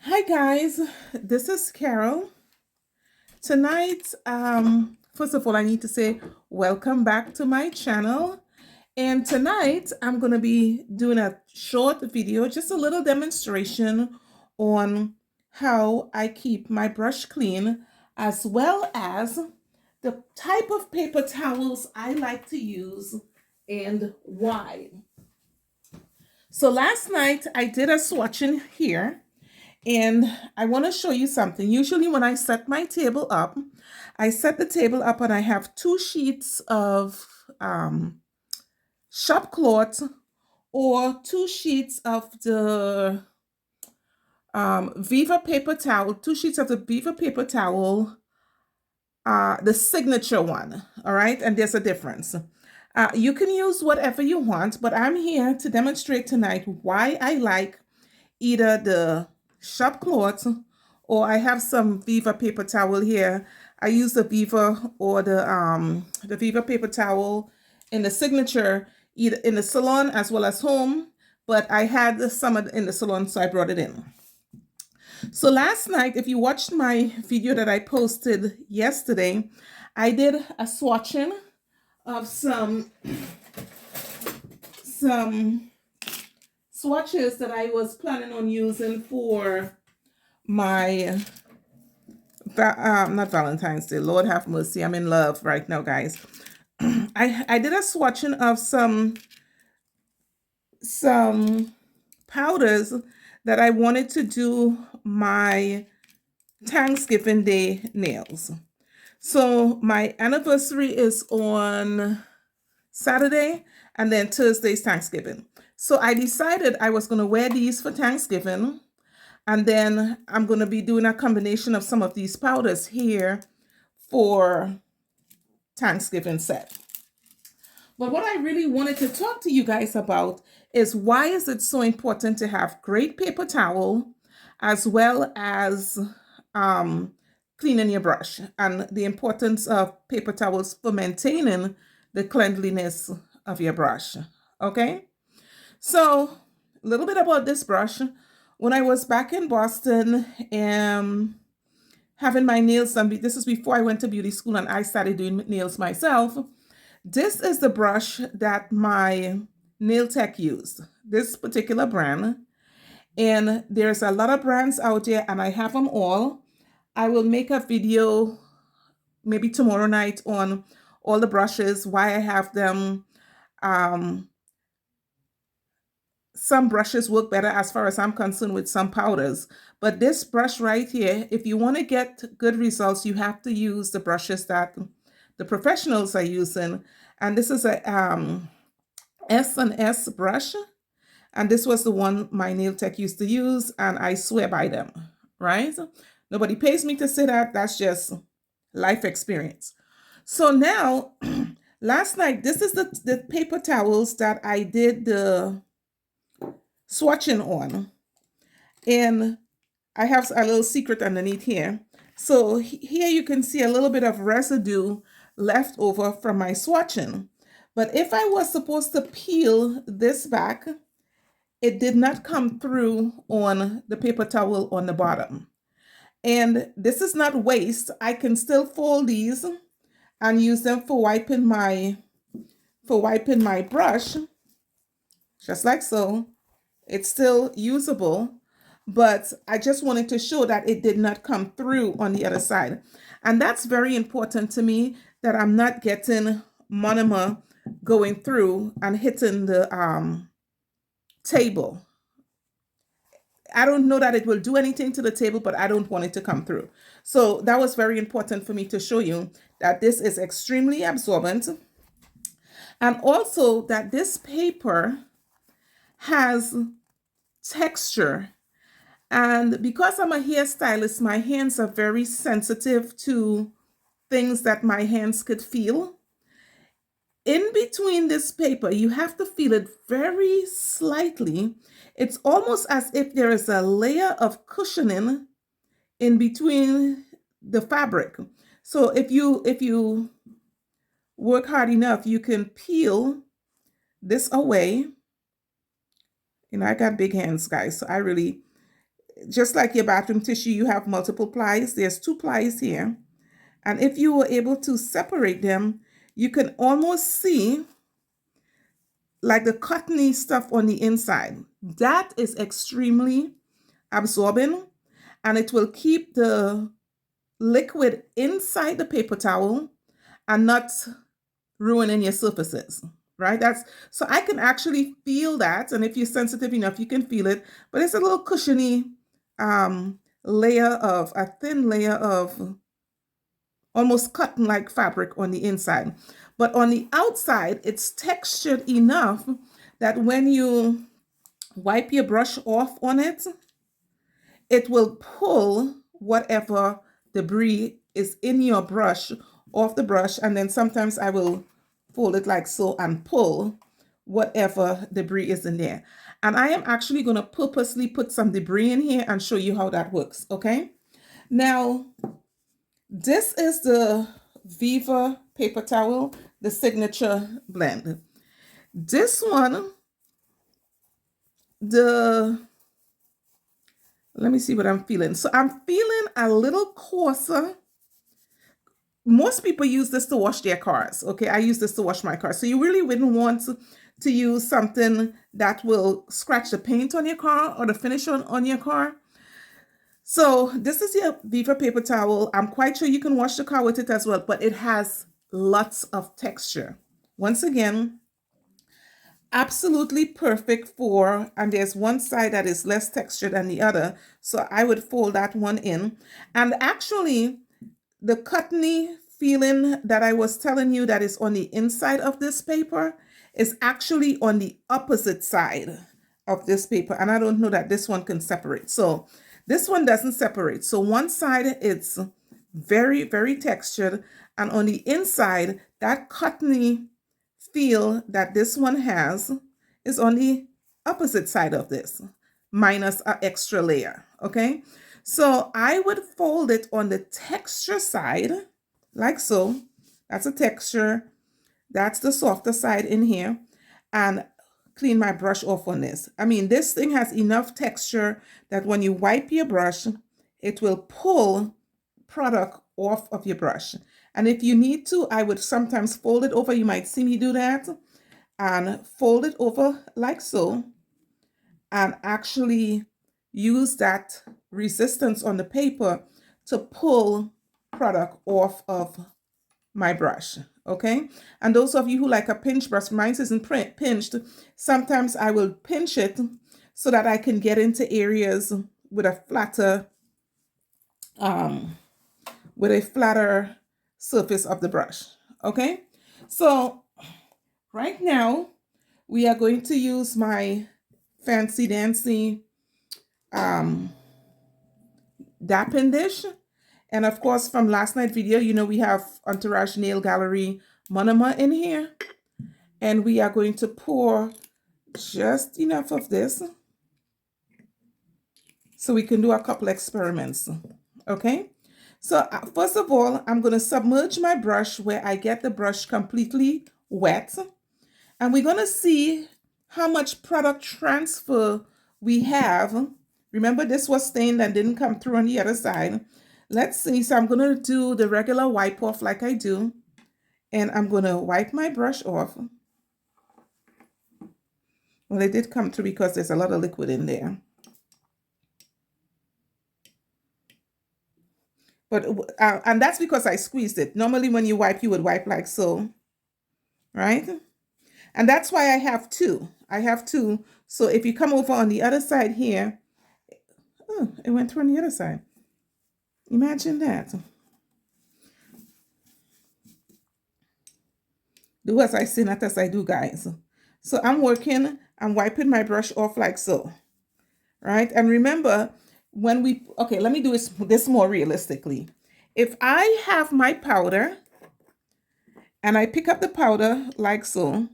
Hi guys, this is Carol. Tonight, first of all, I need to say welcome back to my channel. And tonight, I'm going to be doing a short video, just a little demonstration on how I keep my brush clean, as well as the type of paper towels I like to use and why. So last night, I did a swatching here. And I want to show you something. Usually when I set my table up, I set the table up and I have 2 sheets of shop cloth or 2 sheets of the Viva paper towel, 2 sheets of the Viva paper towel, the signature one, all right? And there's a difference. You can use whatever you want, but I'm here to demonstrate tonight why I like either the shop cloth or I have some Viva paper towel here. I use the Viva or the Viva paper towel in the signature, either in the salon as well as home, but I had some in the salon, so I brought it in. So last night, if you watched my video that I posted yesterday, I did a swatching of some swatches that I was planning on using for my not Valentine's Day. Lord have mercy. I'm in love right now, guys. I did a swatching of some powders that I wanted to do my Thanksgiving Day nails. So my anniversary is on Saturday, and then Thursday's Thanksgiving. So I decided I was going to wear these for Thanksgiving. And then I'm going to be doing a combination of some of these powders here for Thanksgiving set. But what I really wanted to talk to you guys about is why is it so important to have great paper towel as well as cleaning your brush, and the importance of paper towels for maintaining the cleanliness of your brush. Okay, so a little bit about this brush. When I was back in Boston, having my nails done, this is before I went to beauty school and I started doing nails myself. This is the brush that my nail tech used, this particular brand. And there's a lot of brands out there and I have them all. I will make a video maybe tomorrow night on all the brushes, why I have them. Some brushes work better as far as I'm concerned with some powders. But this brush right here, if you want to get good results, you have to use the brushes that the professionals are using. And this is a S&S brush. And this was the one my nail tech used to use. And I swear by them, right? Nobody pays me to say that. That's just life experience. So now, last night, this is the paper towels that I did the swatching on, and I have a little secret underneath here. So here you can see a little bit of residue left over from my swatching. But if I was supposed to peel this back, it did not come through on the paper towel on the bottom. And this is not waste. I can still fold these and use them for wiping my brush, just like so. It's still usable, but I just wanted to show that it did not come through on the other side. And that's very important to me, that I'm not getting Monama going through and hitting the table. I don't know that it will do anything to the table, but I don't want it to come through. So that was very important for me to show you that this is extremely absorbent. And also that this paper has texture. And because I'm a hairstylist, my hands are very sensitive to things that my hands could feel. In between this paper, you have to feel it very slightly. It's almost as if there is a layer of cushioning in between the fabric. So if you work hard enough, you can peel this away. You know, I got big hands, guys, so just like your bathroom tissue, you have multiple plies. There's 2 plies here. And if you were able to separate them, you can almost see like the cottony stuff on the inside. That is extremely absorbing, and it will keep the liquid inside the paper towel and not ruining your surfaces, right? That's so I can actually feel that, and if you're sensitive enough, you can feel it, but it's a little cushiony a thin layer of almost cotton-like fabric on the inside. But on the outside, it's textured enough that when you wipe your brush off on it, it will pull whatever debris is in your brush off the brush. And then sometimes I will fold it like so and pull whatever debris is in there. And I am actually going to purposely put some debris in here and show you how that works, okay? Now, this is the Viva paper towel, the signature blend. This one, let me see what I'm feeling. So I'm feeling a little coarser. Most people use this to wash their cars, okay? I use this to wash my car. So you really wouldn't want to use something that will scratch the paint on your car or the finish on your car. So this is your Viva paper towel. I'm quite sure you can wash the car with it as well, but it has lots of texture. Once again, absolutely perfect for, and there's one side that is less textured than the other. So I would fold that one in. And actually, the cottony feeling that I was telling you that is on the inside of this paper is actually on the opposite side of this paper. And I don't know that this one can separate. So this one doesn't separate. So one side it's very, very textured. And on the inside, that cottony feel that this one has is on the opposite side of this, minus an extra layer, okay? So I would fold it on the texture side, like so. That's a texture. That's the softer side in here. And clean my brush off on this. I mean, this thing has enough texture that when you wipe your brush, it will pull product off of your brush. And if you need to, I would sometimes fold it over. You might see me do that. And fold it over like so. And actually use that resistance on the paper to pull product off of my brush, okay? And those of you who like a pinch brush, mine isn't pinched. Sometimes I will pinch it so that I can get into areas with a flatter surface of the brush, okay? So right now we are going to use my fancy dancy Dappen dish. And of course, from last night's video, you know, we have Entourage Nail Gallery Monama in here. And we are going to pour just enough of this so we can do a couple experiments, okay? So first of all, I'm going to submerge my brush where I get the brush completely wet. And we're going to see how much product transfer we have. Remember, this was stained and didn't come through on the other side. Let's see. So I'm going to do the regular wipe off like I do. And I'm going to wipe my brush off. Well, it did come through because there's a lot of liquid in there. But and that's because I squeezed it. Normally when you wipe, you would wipe like so, right? And that's why I have two. I have two. So if you come over on the other side here, oh, it went through on the other side. Imagine that. Do as I say, not as I do, guys. So I'm wiping my brush off like so, right? And remember, okay, let me do this more realistically. If I have my powder and I pick up the powder like so,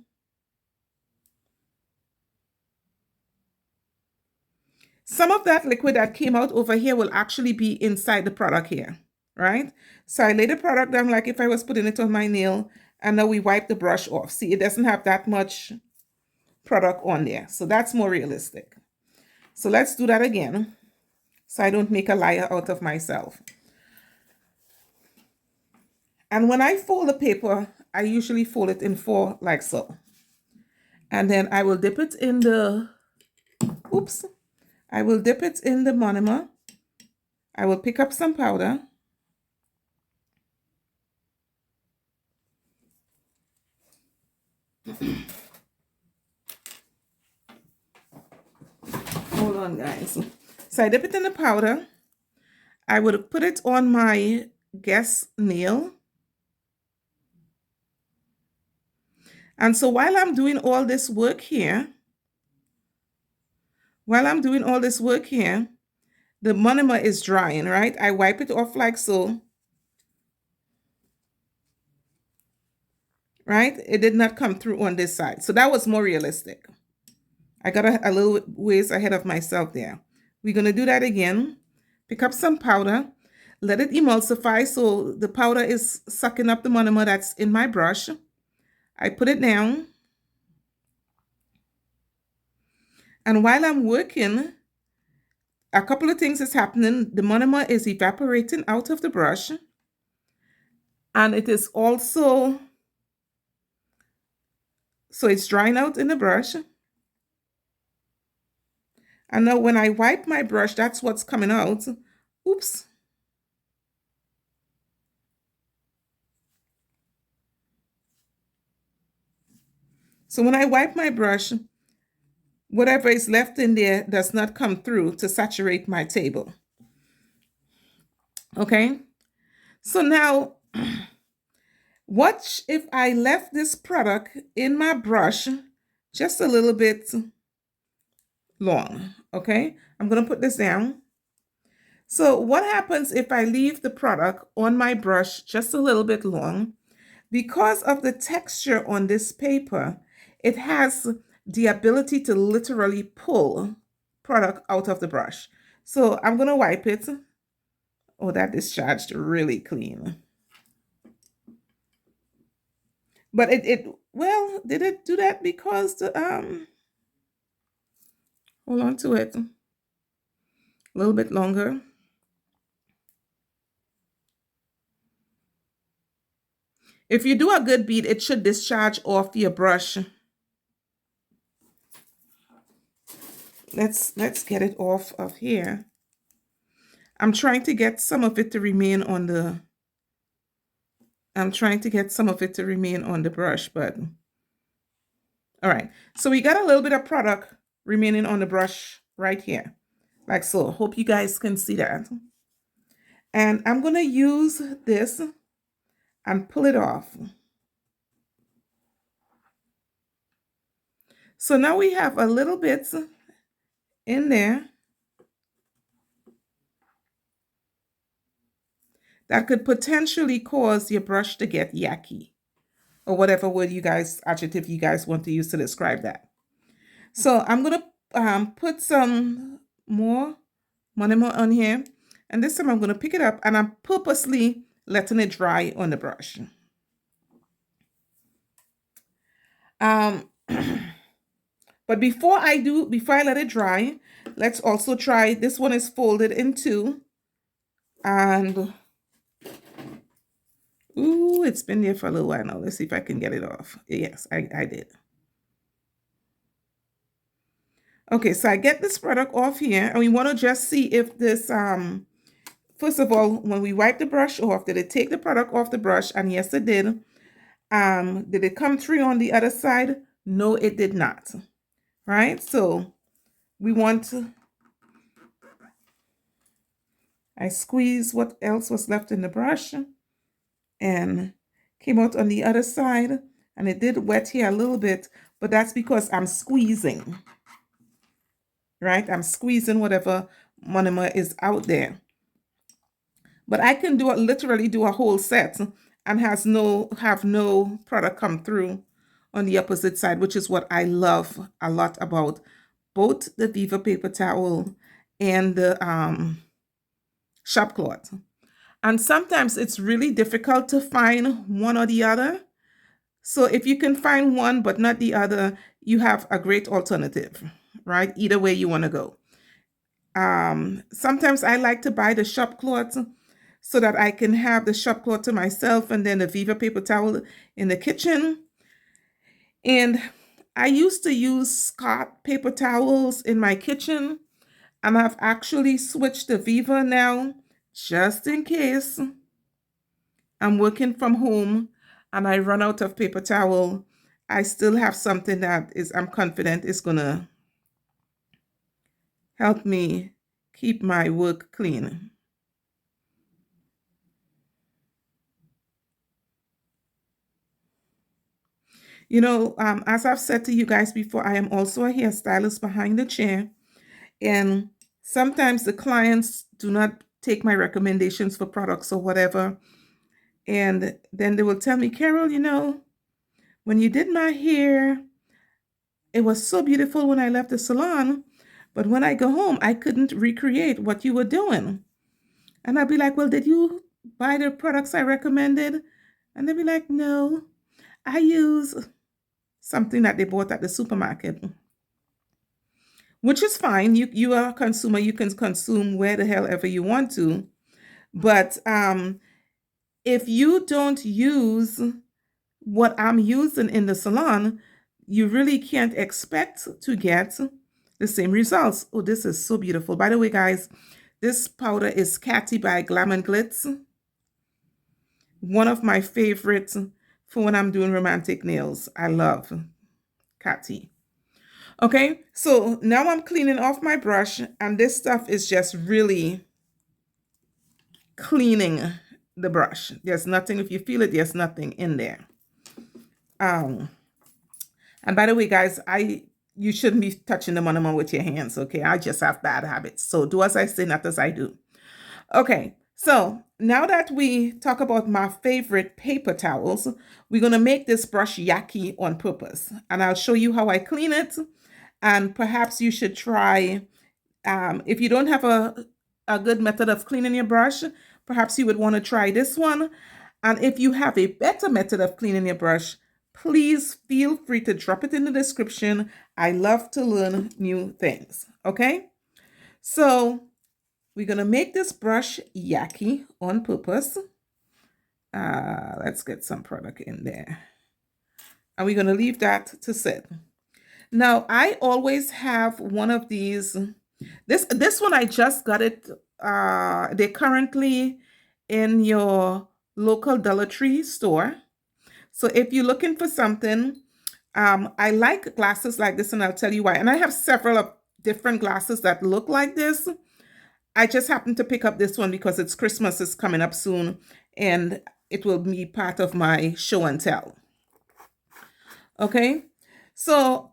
some of that liquid that came out over here will actually be inside the product here, right? So I lay the product down like if I was putting it on my nail, and now we wipe the brush off. See, it doesn't have that much product on there. So that's more realistic. So let's do that again. so I don't make a liar out of myself. And when I fold the paper, I usually fold it in 4 like so. And then I will dip it in the, oops, I will dip it in the Monama. I will pick up some powder. Hold on, guys. So I dip it in the powder. I would put it on my guest nail. And so while I'm doing all this work here, the Monama is drying, right? I wipe it off like so. Right? It did not come through on this side. So that was more realistic. I got a little ways ahead of myself there. We're going to do that again. Pick up some powder. Let it emulsify so the powder is sucking up the Monama that's in my brush. I put it down. And while I'm working, a couple of things is happening. The Monama is evaporating out of the brush. And it is also, so it's drying out in the brush. And now when I wipe my brush, that's what's coming out. Oops. So when I wipe my brush, whatever is left in there does not come through to saturate my table. Okay? So now, watch if I left this product in my brush just a little bit long. Okay? I'm going to put this down. So what happens if I leave the product on my brush just a little bit long? Because of the texture on this paper, it has the ability to literally pull product out of the brush. So I'm going to wipe it. Oh, that discharged really clean. But well, did it do that because the, hold on to it a little bit longer. If you do a good bead, it should discharge off your brush. Let's get it off of here. I'm trying to get some of it to remain on the, brush, but all right. So we got a little bit of product remaining on the brush right here, like so. Hope you guys can see that. And I'm going to use this and pull it off. So now we have a little bit in there that could potentially cause your brush to get yucky, or whatever word you guys, adjective you guys want to use to describe that. So I'm going to put some more Monama on here. And this time I'm going to pick it up and I'm purposely letting it dry on the brush. But before I let it dry, let's also try, this one is folded in 2. And, ooh, it's been there for a little while now. Let's see if I can get it off. Yes, I did. Okay, so I get this product off here, and we want to just see if this, first of all, when we wipe the brush off, did it take the product off the brush? And yes, it did. Did it come through on the other side? No, it did not. Right? So we want to, I squeeze what else was left in the brush and came out on the other side. And it did wet here a little bit, but that's because I'm squeezing. Right? I'm squeezing whatever Monama is out there. But I can literally do a whole set and have no product come through on the opposite side, which is what I love a lot about both the Viva paper towel and the shop cloth. And sometimes it's really difficult to find one or the other. So if you can find one but not the other, you have a great alternative, right? Either way you want to go. Sometimes I like to buy the shop cloth so that I can have the shop cloth to myself and then the Viva paper towel in the kitchen. And I used to use Scott paper towels in my kitchen, and I've actually switched to Viva now just in case I'm working from home and I run out of paper towel. I still have something that is, I'm confident is gonna help me keep my work clean. You know, as I've said to you guys before, I am also a hairstylist behind the chair. And sometimes the clients do not take my recommendations for products or whatever. And then they will tell me, Carol, you know, when you did my hair, it was so beautiful when I left the salon. But when I go home, I couldn't recreate what you were doing. And I'd be like, well, did you buy the products I recommended? And they'd be like, no, I use something that they bought at the supermarket, which is fine. You are a consumer. You can consume where the hell ever you want to. But if you don't use what I'm using in the salon, you really can't expect to get the same results. Oh, this is so beautiful. By the way, guys, this powder is Catty by Glam and Glitz. One of my favorites for when I'm doing romantic nails. I love Catty. Okay, so now I'm cleaning off my brush, and this stuff is just really cleaning the brush. There's nothing, if you feel it, there's nothing in there. And by the way, guys, you shouldn't be touching the Monama with your hands, okay? I just have bad habits. So do as I say, not as I do. Okay, so now that we talk about my favorite paper towels, we're going to make this brush yucky on purpose. And I'll show you how I clean it. And perhaps you should try, if you don't have a good method of cleaning your brush, perhaps you would want to try this one. And if you have a better method of cleaning your brush, please feel free to drop it in the description. I love to learn new things, okay? So we're going to make this brush yucky on purpose. Let's get some product in there. And we're going to leave that to sit. Now, I always have one of these. This one, I just got it. They're currently in your local Dollar Tree store. So if you're looking for something, I like glasses like this, and I'll tell you why. And I have several of different glasses that look like this. I just happened to pick up this one because it's Christmas is coming up soon, and it will be part of my show and tell. Okay, so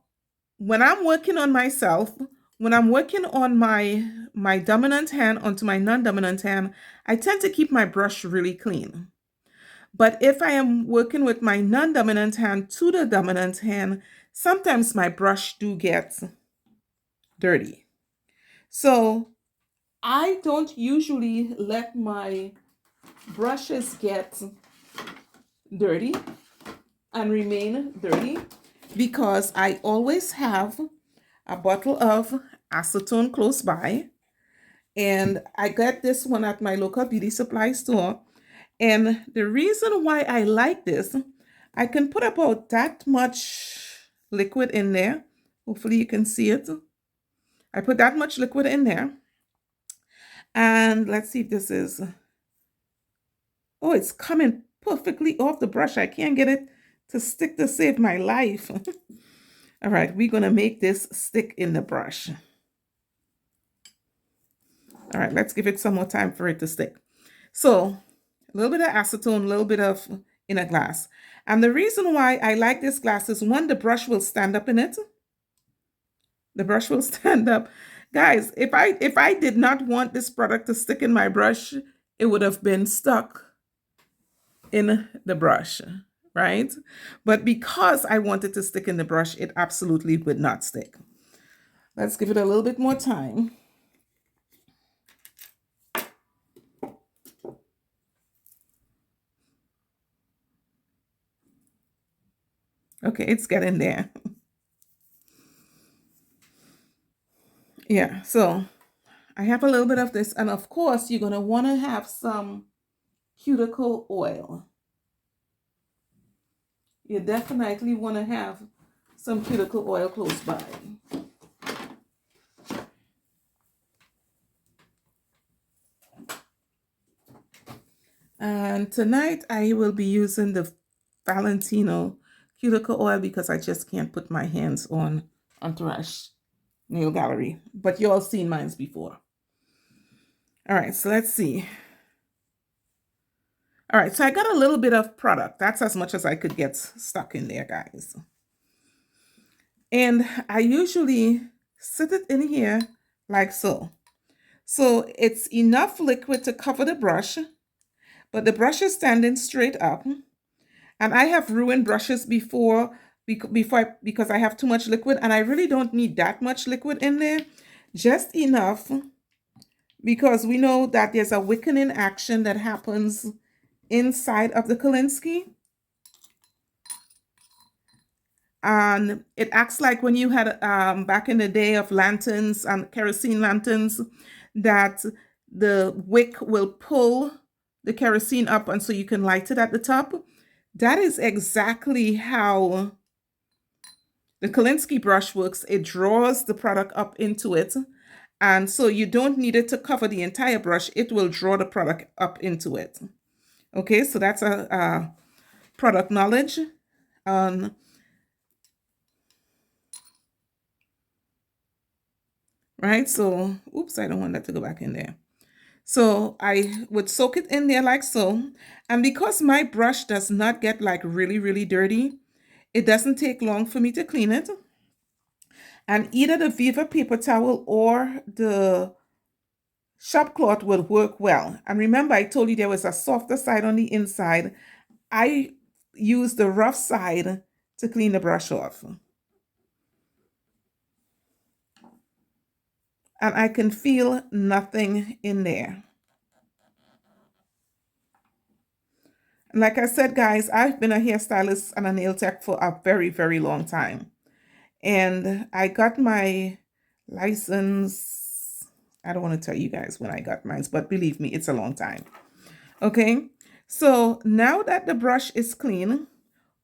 when I'm working on myself, when I'm working on my dominant hand onto my non-dominant hand, I tend to keep my brush really clean. But if I am working with my non-dominant hand to the dominant hand, sometimes my brush do get dirty. So I don't usually let my brushes get dirty and remain dirty because I always have a bottle of acetone close by. And I got this one at my local beauty supply store. And the reason why I like this, I can put about that much liquid in there. Hopefully you can see it. I put that much liquid in there. And let's see if this is, oh, it's coming perfectly off the brush. I can't get it to stick to save my life. All right, we're gonna make this stick in the brush. All right, let's give it some more time for it to stick. So a little bit of acetone, a little bit of in a glass. And the reason why I like this glass is one, the brush will stand up in it. The brush will stand up. Guys, if I did not want this product to stick in my brush, it would have been stuck in the brush, right? But because I wanted to stick in the brush, it absolutely would not stick. Let's give it a little bit more time. Okay, it's getting there. Yeah, so I have a little bit of this, and of course, you're going to want to have some cuticle oil. You definitely want to have some cuticle oil close by. And tonight I will be using the Valentino cuticle oil because I just can't put my hands on Entourage Nail Gallery. But you all seen mine before. All right, so let's see. All right, so I got a little bit of product. That's as much as I could get stuck in there, guys. And I usually sit it in here like so. So it's enough liquid to cover the brush, but the brush is standing straight up. And I have ruined brushes before because I have too much liquid, and I really don't need that much liquid in there, just enough, because we know that there's a wickening action that happens inside of the Kolinsky. And it acts like when you had back in the day of lanterns and kerosene lanterns, that the wick will pull the kerosene up, and so you can light it at the top. That is exactly how the Kolinsky brush works. It draws the product up into it, and so you don't need it to cover the entire brush. It will draw the product up into it. Okay, so that's a product knowledge. Right, so oops, I don't want that to go back in there. So I would soak it in there like so, and because my brush does not get like really dirty, it doesn't take long for me to clean it. And either the Viva paper towel or the shop cloth will work well. And remember, I told you there was a softer side on the inside. I use the rough side to clean the brush off. And I can feel nothing in there. And like I said, guys, I've been a hairstylist and a nail tech for a very long time. And I got my license. I don't want to tell you guys when I got mine, but believe me, it's a long time. Okay, so now that the brush is clean,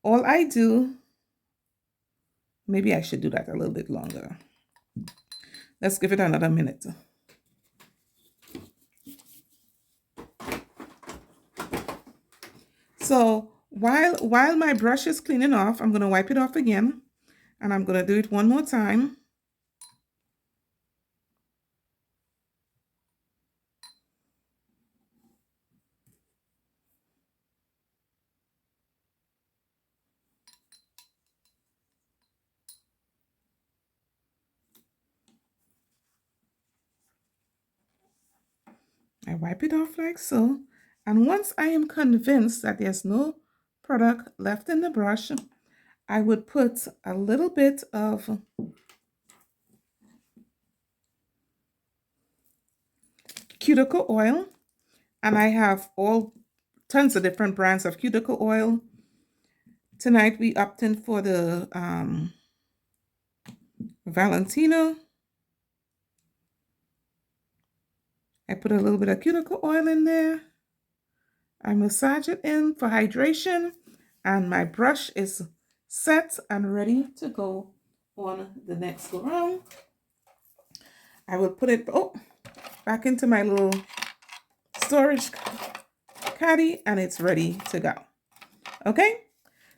all I do, maybe I should do that a little bit longer. Let's give it another minute. So while my brush is cleaning off, I'm going to wipe it off again, and I'm going to do it one more time. I wipe it off like so. And once I am convinced that there's no product left in the brush, I would put a little bit of cuticle oil. And I have tons of different brands of cuticle oil. Tonight we opted for the Valentino. I put a little bit of cuticle oil in there. I massage it in for hydration, and my brush is set and ready to go on the next go round. I will put it back into my little storage caddy, and it's ready to go. Okay,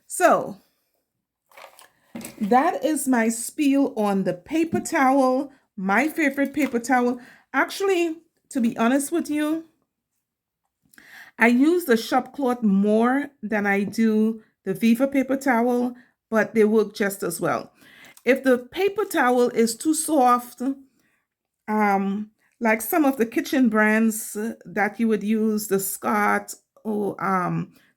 so that is my spiel on the paper towel, my favorite paper towel. Actually, to be honest with you, I use the shop cloth more than I do the Viva paper towel, but they work just as well. If the paper towel is too soft, like some of the kitchen brands that you would use, the Scott,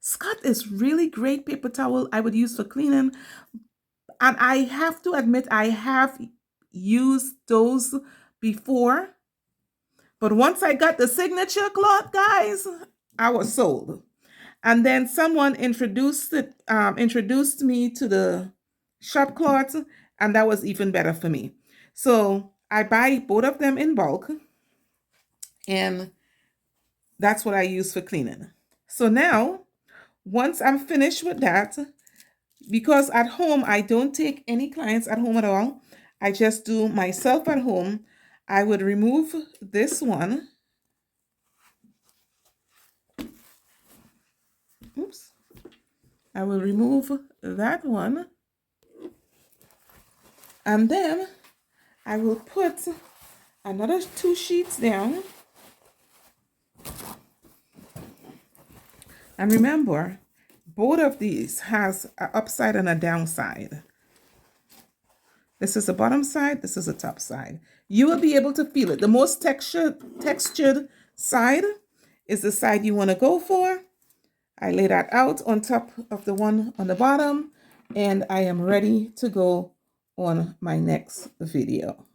Scott is really great paper towel I would use for cleaning. And I have to admit, I have used those before. But once I got the signature cloth, guys, I was sold. And then someone introduced me to the shop cloth, and that was even better for me. So I buy both of them in bulk. And that's what I use for cleaning. So now, once I'm finished with that, because at home, I don't take any clients at home at all. I just do myself at home. I would remove this one. Oops. I will remove that one. And then I will put another 2 sheets down. And remember, both of these has an upside and a downside. This is the bottom side, this is the top side. You will be able to feel it. The most textured side is the side you want to go for. I lay that out on top of the one on the bottom, and I am ready to go on my next video.